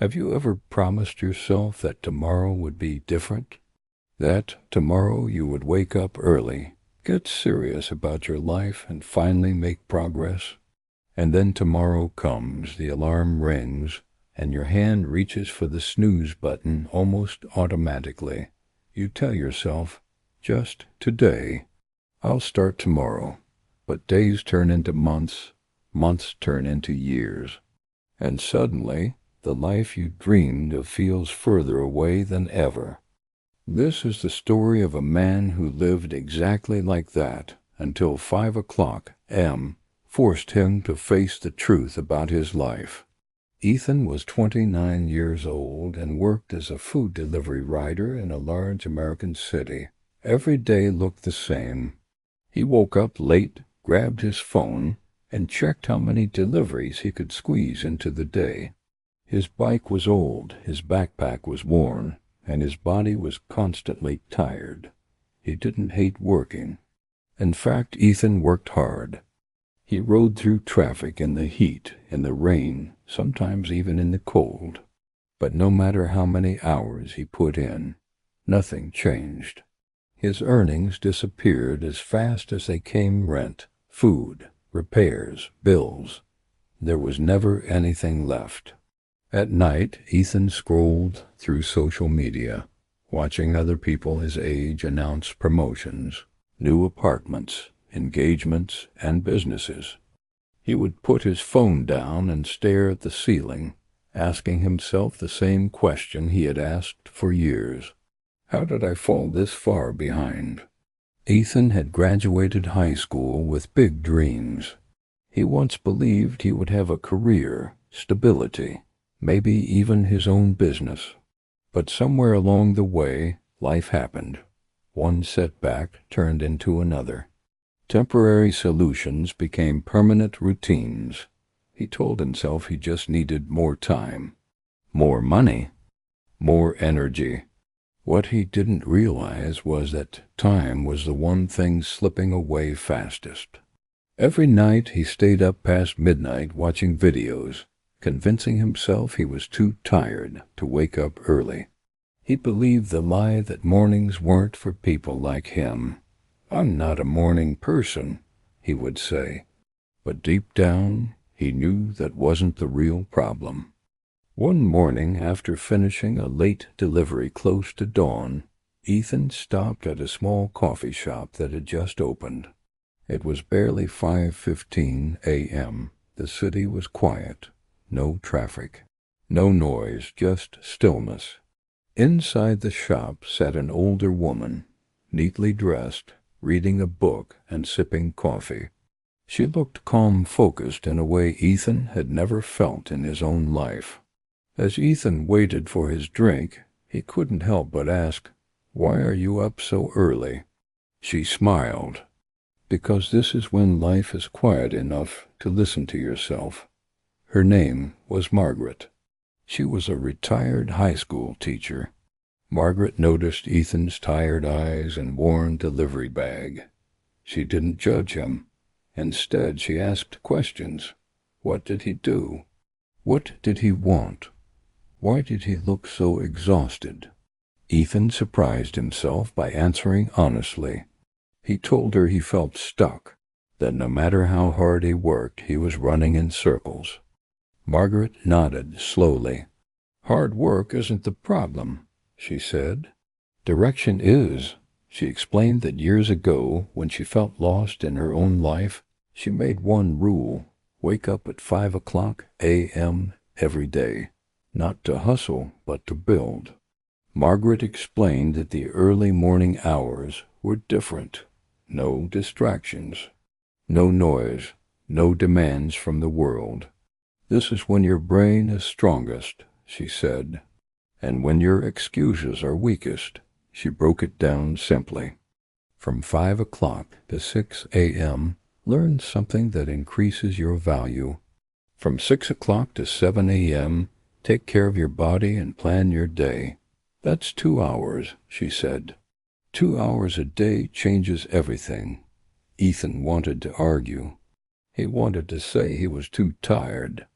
Have you ever promised yourself that tomorrow would be different? That tomorrow you would wake up early, get serious about your life, and finally make progress? And then tomorrow comes, the alarm rings, and your hand reaches for the snooze button almost automatically. You tell yourself, just today, I'll start tomorrow. But days turn into months, months turn into years. And suddenly, the life you dreamed of feels further away than ever. This is the story of a man who lived exactly like that until 5 o'clock a.m. forced him to face the truth about his life. Ethan was 29 years old and worked as a food delivery rider in a large American city. Every day looked the same. He woke up late, grabbed his phone, and checked how many deliveries he could squeeze into the day. His bike was old, his backpack was worn, and his body was constantly tired. He didn't hate working. In fact, Ethan worked hard. He rode through traffic in the heat, in the rain, sometimes even in the cold. But no matter how many hours he put in, nothing changed. His earnings disappeared as fast as they came: rent, food, repairs, bills. There was never anything left. At night, Ethan scrolled through social media, watching other people his age announce promotions, new apartments, engagements, and businesses. He would put his phone down and stare at the ceiling, asking himself the same question he had asked for years. How did I fall this far behind? Ethan had graduated high school with big dreams. He once believed he would have a career, stability, maybe even his own business. But somewhere along the way, life happened. One setback turned into another. Temporary solutions became permanent routines. He told himself he just needed more time, more money, more energy. What he didn't realize was that time was the one thing slipping away fastest. Every night he stayed up past midnight watching videos, convincing himself he was too tired to wake up early. He believed the lie that mornings weren't for people like him. "I'm not a morning person," he would say. But deep down, he knew that wasn't the real problem. One morning, after finishing a late delivery close to dawn, Ethan stopped at a small coffee shop that had just opened. It was barely 5:15 a.m. The city was quiet. No traffic. No noise, just stillness. Inside the shop sat an older woman, neatly dressed, reading a book and sipping coffee. She looked calm-focused in a way Ethan had never felt in his own life. As Ethan waited for his drink, he couldn't help but ask, "Why are you up so early?" She smiled. "Because this is when life is quiet enough to listen to yourself." Her name was Margaret. She was a retired high school teacher. Margaret noticed Ethan's tired eyes and worn delivery bag. She didn't judge him. Instead, she asked questions. What did he do? What did he want? Why did he look so exhausted? Ethan surprised himself by answering honestly. He told her he felt stuck, that no matter how hard he worked, he was running in circles. Margaret nodded slowly. "Hard work isn't the problem," she said. "Direction is." She explained that years ago, when she felt lost in her own life, she made one rule: wake up at 5 o'clock a.m. every day. Not to hustle, but to build. Margaret explained that the early morning hours were different. No distractions. No noise. No demands from the world. "This is when your brain is strongest," she said. "And when your excuses are weakest." She broke it down simply. From 5 o'clock to 6 a.m., learn something that increases your value. From 6 o'clock to 7 a.m., take care of your body and plan your day. "That's 2 hours," she said. 2 hours a day changes everything. Ethan wanted to argue. He wanted to say he was too tired.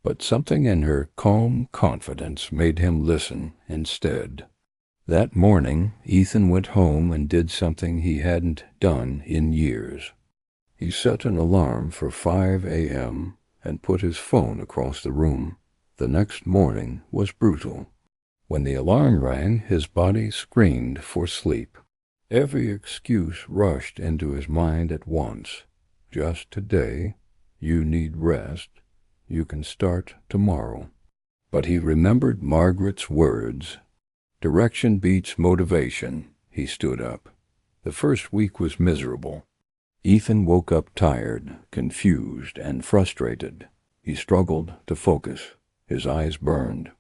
But something in her calm confidence made him listen instead. That morning, Ethan went home and did something he hadn't done in years. He set an alarm for 5 a.m. and put his phone across the room. The next morning was brutal. When the alarm rang, his body screamed for sleep. Every excuse rushed into his mind at once. Just today, you need rest. You can start tomorrow. But he remembered Margaret's words. Direction beats motivation. He stood up. The first week was miserable. Ethan woke up tired, confused, and frustrated. He struggled to focus. His eyes burned.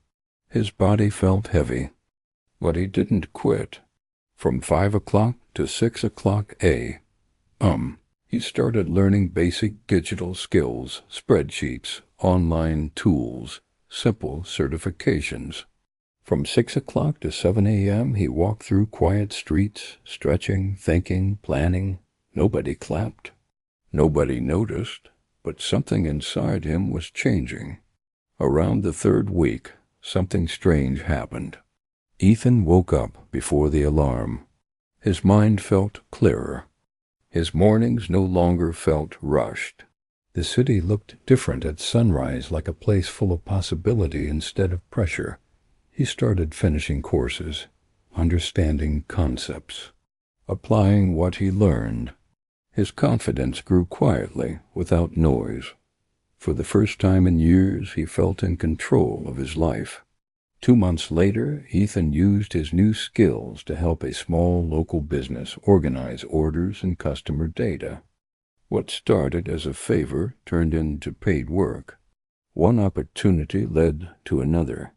His body felt heavy. But he didn't quit. From 5 o'clock to 6 o'clock a.m., he started learning basic digital skills, spreadsheets, online tools, simple certifications. From 6 o'clock to 7 a.m., he walked through quiet streets, stretching, thinking, planning. Nobody clapped. Nobody noticed, but something inside him was changing. Around the third week, something strange happened. Ethan woke up before the alarm. His mind felt clearer. His mornings no longer felt rushed. The city looked different at sunrise, like a place full of possibility instead of pressure. He started finishing courses, understanding concepts, applying what he learned. His confidence grew quietly, without noise. For the first time in years, he felt in control of his life. 2 months later, Ethan used his new skills to help a small local business organize orders and customer data. What started as a favor turned into paid work. One opportunity led to another.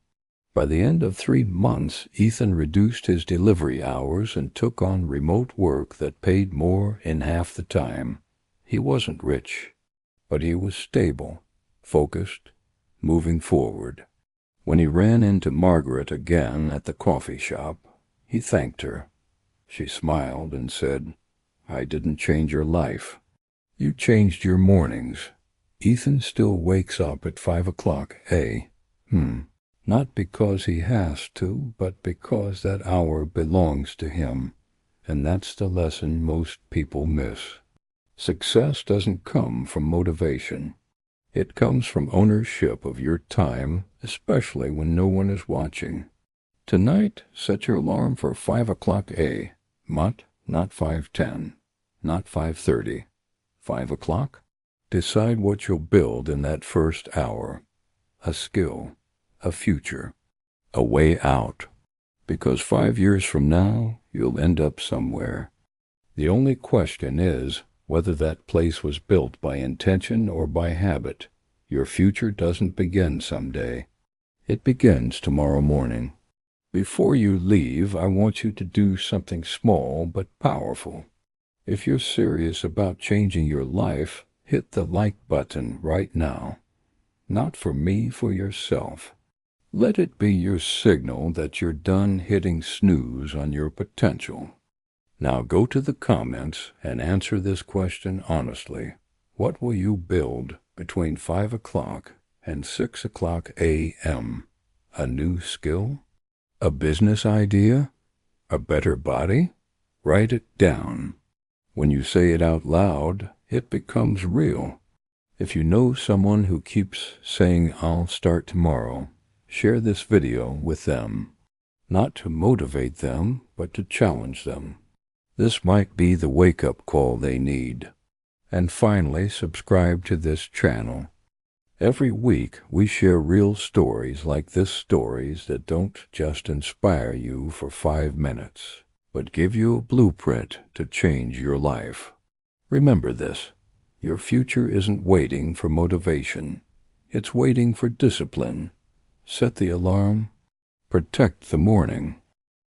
By the end of 3 months, Ethan reduced his delivery hours and took on remote work that paid more in half the time. He wasn't rich, but he was stable, focused, moving forward. When he ran into Margaret again at the coffee shop, he thanked her. She smiled and said, "I didn't change your life. You changed your mornings." Ethan still wakes up at 5 o'clock a.m. Not because he has to, but because that hour belongs to him. And that's the lesson most people miss. Success doesn't come from motivation. It comes from ownership of your time, especially when no one is watching. Tonight, set your alarm for 5 o'clock a.m., not 5:10, not 5:30. 5 o'clock? Decide what you'll build in that first hour. A skill, a future, a way out. Because 5 years from now, you'll end up somewhere. The only question is whether that place was built by intention or by habit. Your future doesn't begin someday. It begins tomorrow morning. Before you leave, I want you to do something small but powerful. If you're serious about changing your life, hit the like button right now. Not for me, for yourself. Let it be your signal that you're done hitting snooze on your potential. Now go to the comments and answer this question honestly. What will you build between 5 o'clock and 6 o'clock a.m.? A new skill? A business idea? A better body? Write it down. When you say it out loud, it becomes real. If you know someone who keeps saying, "I'll start tomorrow," share this video with them. Not to motivate them, but to challenge them. This might be the wake-up call they need. And finally, subscribe to this channel. Every week, we share real stories like this, stories that don't just inspire you for 5 minutes, but give you a blueprint to change your life. Remember this, your future isn't waiting for motivation. It's waiting for discipline. Set the alarm. Protect the morning.